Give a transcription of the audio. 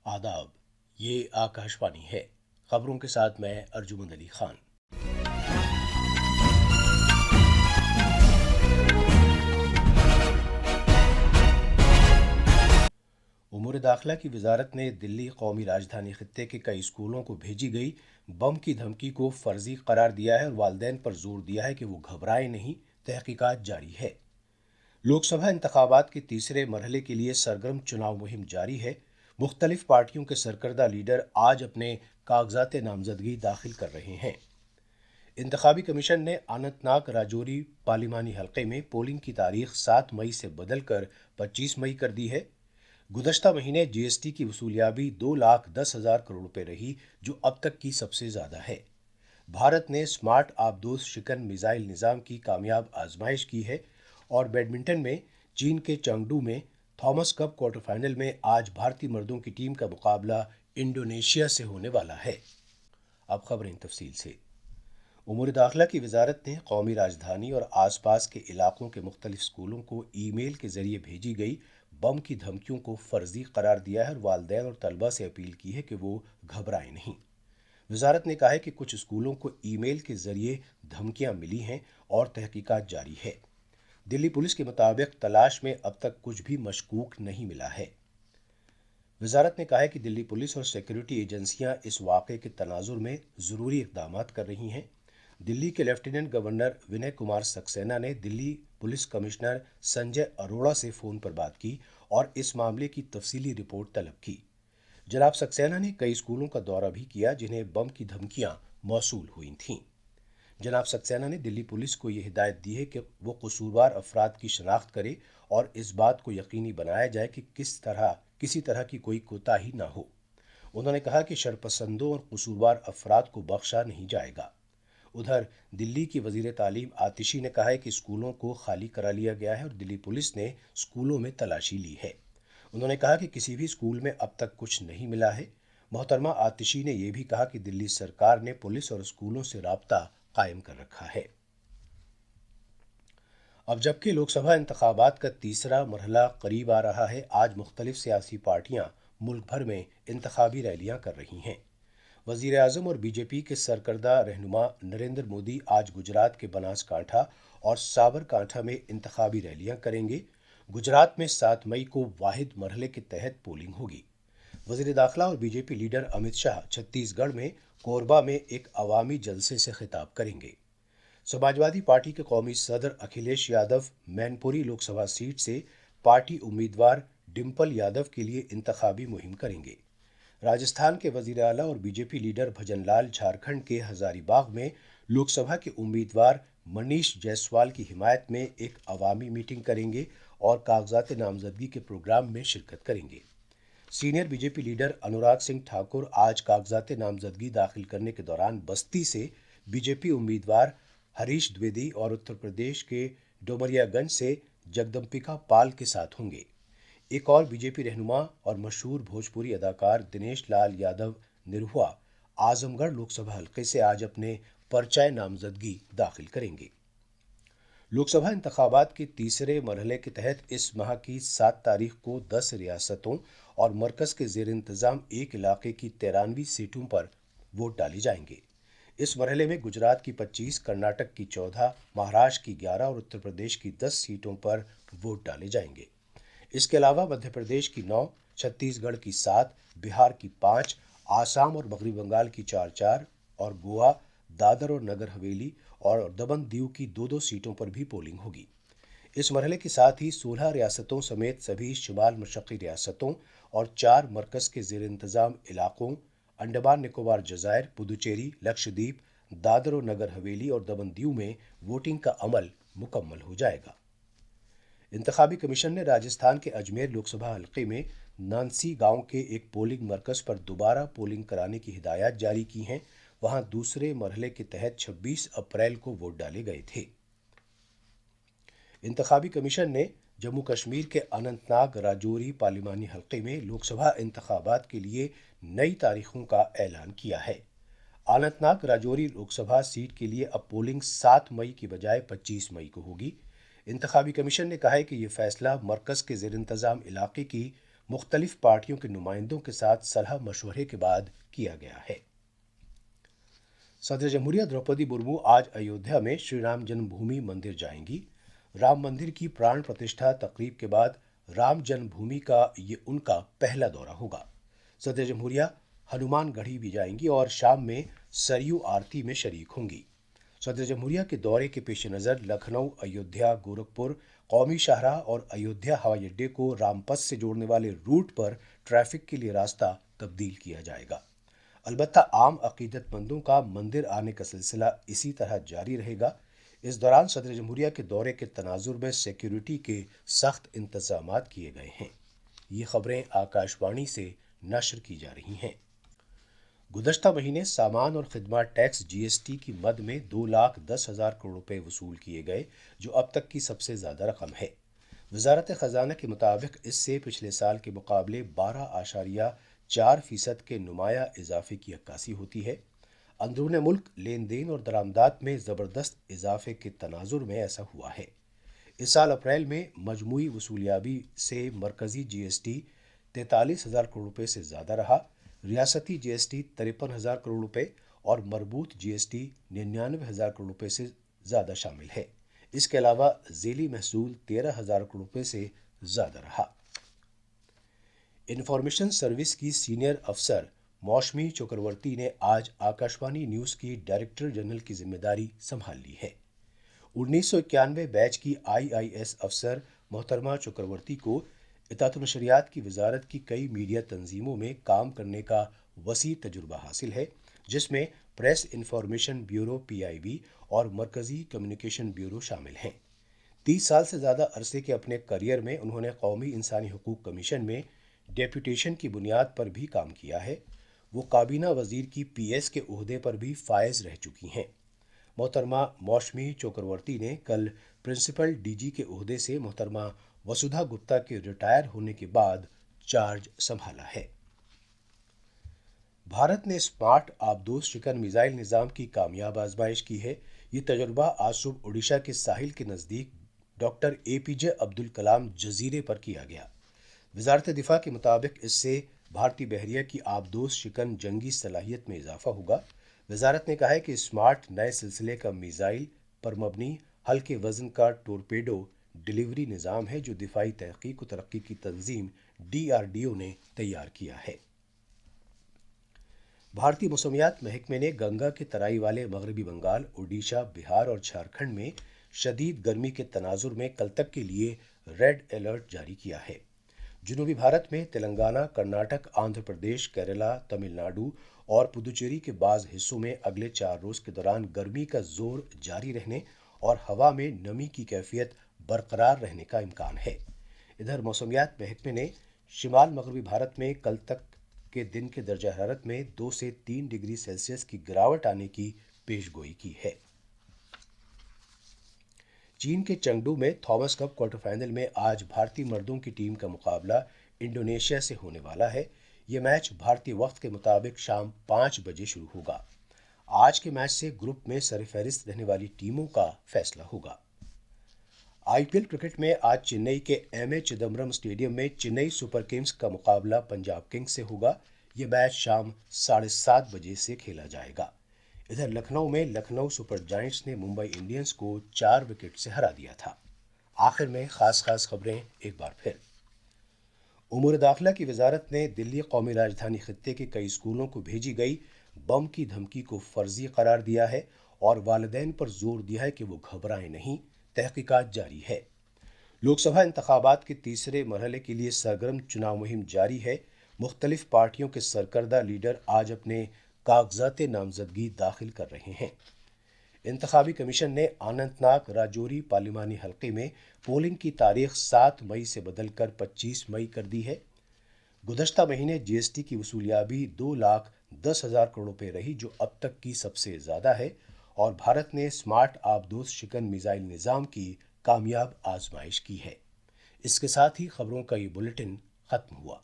आदाब। ये आकाशवाणी है। खबरों के साथ मैं अर्जुमंद अली खान। उमूर दाखिला की वजारत ने दिल्ली कौमी राजधानी खित्ते के कई स्कूलों को भेजी गई बम की धमकी को फर्जी करार दिया है और वालिदैन पर जोर दिया है कि वो घबराए नहीं, तहकीकात जारी है। लोकसभा इंतखाबात के तीसरे मरहले के लिए सरगर्म चुनाव मुहिम जारी है। मुख्तलिफ पार्टियों के सरकर्दा लीडर आज अपने कागजात नामजदगी दाखिल कर रहे हैं। इंतखाबी कमीशन ने अनंतनाग राजौरी पार्लिमानी हलके में पोलिंग की तारीख 7 मई से बदलकर 25 मई कर दी है। गुज़श्ता महीने जीएसटी की वसूलियाबी 2,10,000 करोड़ रुपए रही, जो अब तक की सबसे ज़्यादा है। भारत ने स्मार्ट आबदोज शिकन मिसाइल निज़ाम की कामयाब आजमाइश की है और बैडमिंटन में चीन के चेंगडू में थॉमस कप क्वार्टर फाइनल में आज भारतीय मर्दों की टीम का मुकाबला इंडोनेशिया से होने वाला है। अब खबरें तफसील से। उमूर दाखिला की वजारत ने कौमी राजधानी और आसपास के इलाकों के मुख्तलिफ स्कूलों को ईमेल के जरिए भेजी गई बम की धमकियों को फर्जी करार दिया है और वालिदैन और तलबा से अपील की है कि वो घबराएं नहीं। वजारत ने कहा है कि कुछ स्कूलों को ईमेल के जरिए धमकियां मिली हैं और तहकीकात जारी है। दिल्ली पुलिस के मुताबिक तलाश में अब तक कुछ भी मशकूक नहीं मिला है। वजारत ने कहा है कि दिल्ली पुलिस और सिक्योरिटी एजेंसियां इस वाक़े के तनाजुर में ज़रूरी इक़दाम कर रही हैं। दिल्ली के लेफ्टिनेंट गवर्नर विनय कुमार सक्सेना ने दिल्ली पुलिस कमिश्नर संजय अरोड़ा से फ़ोन पर बात की और इस मामले की तफसीली रिपोर्ट तलब की। जनाब सक्सेना ने कई स्कूलों का दौरा भी किया जिन्हें बम की धमकियां मौसूल हुई थीं। जनाब सक्सेना ने दिल्ली पुलिस को यह हिदायत दी है कि वो कसूरवार अफराद की शनाख्त करे और इस बात को यकीनी बनाया जाए कि किसी तरह की कोई कोताही ना हो। उन्होंने कहा कि शरपसंदों और कसूरवार अफराद को बख्शा नहीं जाएगा। उधर दिल्ली की वजीर तालीम आतिशी ने कहा है कि स्कूलों को खाली करा लिया गया है और दिल्ली पुलिस ने स्कूलों में तलाशी ली है। उन्होंने कहा कि किसी भी स्कूल में अब तक कुछ नहीं मिला है। मोहतरमा आतिशी ने यह भी कहा कि दिल्ली सरकार ने पुलिस और स्कूलों से राब्ता कायम कर रखा है। अब जबकि लोकसभा इंतखाबात का तीसरा मरहला करीब आ रहा है, आज मुख्तलिफ सियासी पार्टियां मुल्क भर में इंतखाबी रैलियां कर रही हैं। वज़ीर आज़म और बीजेपी के सरकर्दा रहनुमा नरेंद्र मोदी आज गुजरात के बनासकांठा और साबरकांठा में इंतखाबी रैलियां करेंगे। गुजरात में 7 मई को वाहिद मरहले के तहत पोलिंग होगी। वज़ीर दाखिला और बीजेपी लीडर अमित शाह छत्तीसगढ़ में कोरबा में एक अवामी जलसे से खिताब करेंगे। समाजवादी पार्टी के कौमी सदर अखिलेश यादव मैनपुरी लोकसभा सीट से पार्टी उम्मीदवार डिम्पल यादव के लिए इंतखाबी मुहिम करेंगे। राजस्थान के वजीर आला और बीजेपी लीडर भजनलाल झारखंड के हजारीबाग में लोकसभा के उम्मीदवार मनीष जायसवाल की हिमायत में एक अवामी मीटिंग करेंगे और कागजात नामजदगी के प्रोग्राम में शिरकत करेंगे। Senior BJP leader Anurag Singh Thakur आज कागजात नामजदगी दाखिल करने के दौरान बस्ती से बीजेपी उम्मीदवार हरीश द्विवेदी और उत्तर प्रदेश के डोमरियागंज से जगदम्बिका पाल के साथ होंगे। एक और बीजेपी रहनुमा और मशहूर भोजपुरी अदाकार दिनेश लाल यादव निरहुआ आजमगढ़ लोकसभा हल्के से आज अपने पर्चा नामजदगी दाखिल करेंगे। लोकसभा इंतखाबात के तीसरे मरहले के तहत इस माह की 7 तारीख को 10 रियासतों और मरकज के जेर इंतजाम एक इलाके की 93 सीटों पर वोट डाले जाएंगे। इस मरहले में गुजरात की 25, कर्नाटक की 14, महाराष्ट्र की 11 और उत्तर प्रदेश की 10 सीटों पर वोट डाले जाएंगे। इसके अलावा मध्य प्रदेश की 9, छत्तीसगढ़ की 7, बिहार की 5, आसाम और मगरबी बंगाल की 4-4 और गोवा, दादर और नगर हवेली और दमन दीव की 2-2 सीटों पर भी पोलिंग होगी। इस मरहले के साथ ही 16 रियासतों समेत सभी शुमाल मशरक़ी रियासतों और 4 मरकज के जेर इंतजाम इलाकों अंडमान निकोबार जज़ायर, पुदुचेरी, लक्षद्वीप, दादर और नगर हवेली और दमन दीव में वोटिंग का अमल मुकम्मल हो जाएगा। इंतखाबी कमीशन ने राजस्थान के अजमेर लोकसभा हल्के में नानसी गांव के एक पोलिंग मरकज पर दोबारा पोलिंग कराने की हिदायत जारी की हैं। वहां दूसरे मरहले के तहत 26 अप्रैल को वोट डाले गए थे। इंतखाबी कमीशन ने जम्मू कश्मीर के अनंतनाग राजौरी पार्लिमानी हल्के में लोकसभा इंतखाबात के लिए नई तारीखों का ऐलान किया है। अनंतनाग राजौरी लोकसभा सीट के लिए अब पोलिंग 7 मई की बजाय 25 मई को होगी। इंतखाबी कमीशन ने कहा है कि यह फैसला मरकज के जेर इंतजाम इलाके की مختلف پارٹیوں کے نمائندوں کے ساتھ صلاح مشورے کے بعد کیا گیا ہے۔ صدر جمہوریہ دروپدی مرمو آج ایودھیا میں شری رام جنم بھومی مندر جائیں گی۔ رام مندر کی پران پرتشٹھا تقریب کے بعد رام جنم بھومی کا یہ ان کا پہلا دورہ ہوگا۔ صدر جمہوریہ ہنومان گڑھی بھی جائیں گی اور شام میں سریو آرتی میں شریک ہوں گی۔ صدر جمہوریہ کے دورے کے پیش نظر لکھنؤ، ایودھیا، گورکھپور قومی شاہراہ اور ایودھیا ہوائی اڈے کو رام پتھ سے جوڑنے والے روٹ پر ٹریفک کے لیے راستہ تبدیل کیا جائے گا۔ البتہ عام عقیدت مندوں کا مندر آنے کا سلسلہ اسی طرح جاری رہے گا۔ اس دوران صدر جمہوریہ کے دورے کے تناظر میں سیکیورٹی کے سخت انتظامات کیے گئے ہیں۔ یہ خبریں آکاش وانی سے نشر کی جا رہی ہیں۔ گزشتہ مہینے سامان اور خدمات ٹیکس جی ایس ٹی کی مد میں 2,10,000 کروڑ روپے وصول کیے گئے، جو اب تک کی سب سے زیادہ رقم ہے۔ وزارت خزانہ کے مطابق اس سے پچھلے سال کے مقابلے 12.4% کے نمایاں اضافے کی عکاسی ہوتی ہے۔ اندرون ملک لین دین اور درآمدات میں زبردست اضافے کے تناظر میں ایسا ہوا ہے۔ اس سال اپریل میں مجموعی وصولیابی سے مرکزی جی ایس ٹی 43,000 کروڑ روپے سے زیادہ رہا، ریاستی جی ایس ٹی 53,000 کروڑ روپے اور مربوط جی ایس ٹی 99,000 کروڑ روپے سے زیادہ شامل ہے۔ اس کے علاوہ ذیلی محصول 13,000 کروڑ روپے سے زیادہ رہا۔ انفارمیشن سروس کی سینئر افسر موشمی چکرورتی نے آج آکاشوانی نیوز کی ڈائریکٹر جنرل کی ذمہ داری سنبھال لی ہے۔ 1991 بیچ کی IIS افسر محترمہ چکرورتی کو اطاعت النشریات کی وزارت کی کئی میڈیا تنظیموں میں کام کرنے کا وسیع تجربہ حاصل ہے، جس میں پریس انفارمیشن بیورو PIB اور مرکزی کمیونیکیشن بیورو شامل ہیں۔ 30 سال سے زیادہ عرصے کے اپنے کیریئر میں انہوں نے قومی انسانی حقوق کمیشن میں ڈیپوٹیشن کی بنیاد پر بھی کام کیا ہے۔ وہ کابینہ وزیر کی PS کے عہدے پر بھی فائز رہ چکی ہیں۔ محترمہ موشمی چکرورتی نے کل پرنسپل DG کے عہدے سے محترمہ وسودھا گپتا کے ریٹائر ہونے کے بعد چارج سنبھالا ہے۔ بھارت نے اسمارٹ آبدوز شکن میزائل نظام کی کامیاب آزمائش کی ہے۔ یہ تجربہ آج صبح اڈیشہ کے ساحل کے نزدیک ڈاکٹر APJ عبد الکلام جزیرے پر کیا گیا۔ وزارت دفاع کے مطابق اس سے بھارتی بحریہ کی آبدوز شکن جنگی صلاحیت میں اضافہ ہوگا۔ وزارت نے کہا ہے کہ اسمارٹ نئے سلسلے کا میزائل پر مبنی ہلکے وزن کا ٹورپیڈو ڈلیوری نظام ہے، جو دفاعی تحقیق و ترقی کی تنظیم DRDO نے تیار کیا ہے۔ بھارتی موسمیات محکمے نے گنگا کے ترائی والے مغربی بنگال، اڈیشہ، بہار اور جھارکھنڈ میں شدید گرمی کے تناظر میں کل تک کے لیے ریڈ الرٹ جاری کیا ہے۔ جنوبی بھارت میں تلنگانہ، کرناٹک، آندھرا پردیش، کیرالہ، تمل ناڈو اور پدوچیری کے بعض حصوں میں اگلے 4 روز کے دوران گرمی کا زور جاری رہنے اور ہوا میں نمی کی کیفیت برقرار رہنے کا امکان ہے۔ ادھر موسمیات محکمے نے شمال مغربی بھارت میں کل تک کے دن کے درجہ حرارت میں 2 سے 3 ڈگری سیلسیس کی گراوٹ آنے کی پیش گوئی کی ہے۔ چین کے چنگڈو میں تھامس کپ کوارٹر فائنل میں آج بھارتی مردوں کی ٹیم کا مقابلہ انڈونیشیا سے ہونے والا ہے۔ یہ میچ بھارتی وقت کے مطابق شام 5 بجے شروع ہوگا۔ آج کے میچ سے گروپ میں سرفہرست رہنے والی ٹیموں کا فیصلہ ہوگا۔ IPL کرکٹ میں آج چنئی کے MS چدمبرم اسٹیڈیم میں چنئی سپر کنگز کا مقابلہ پنجاب کنگز سے ہوگا۔ یہ میچ شام 7:30 بجے سے کھیلا جائے گا۔ ادھر لکھنؤ میں لکھنؤ سپر جائنٹس نے ممبئی انڈینز کو 4 وکٹ سے ہرا دیا تھا۔ آخر میں خاص خبریں ایک بار پھر۔ امور داخلہ کی وزارت نے دلی قومی راجدھانی خطے کے کئی اسکولوں کو بھیجی گئی بم کی دھمکی کو فرضی قرار دیا ہے اور والدین پر زور دیا ہے کہ وہ گھبرائیں نہیں، تحقیقات جاری ہے۔ لوک سبھا انتخابات کے تیسرے مرحلے کے لیے سرگرم چناؤ مہم جاری ہے۔ مختلف پارٹیوں کے سرکردہ لیڈر آج اپنے کاغذات نامزدگی داخل کر رہے ہیں۔ انتخابی کمیشن نے اننت ناگ راجوری پارلیمانی حلقے میں پولنگ کی تاریخ 7 مئی سے بدل کر 25 مئی کر دی ہے۔ گزشتہ مہینے GST کی وصولیابی 2,10,000 کروڑ روپے رہی، جو اب تک کی سب سے زیادہ ہے، اور بھارت نے اسمارٹ آبدوز شکن میزائل نظام کی کامیاب آزمائش کی ہے۔ اس کے ساتھ ہی خبروں کا یہ بلیٹن ختم ہوا۔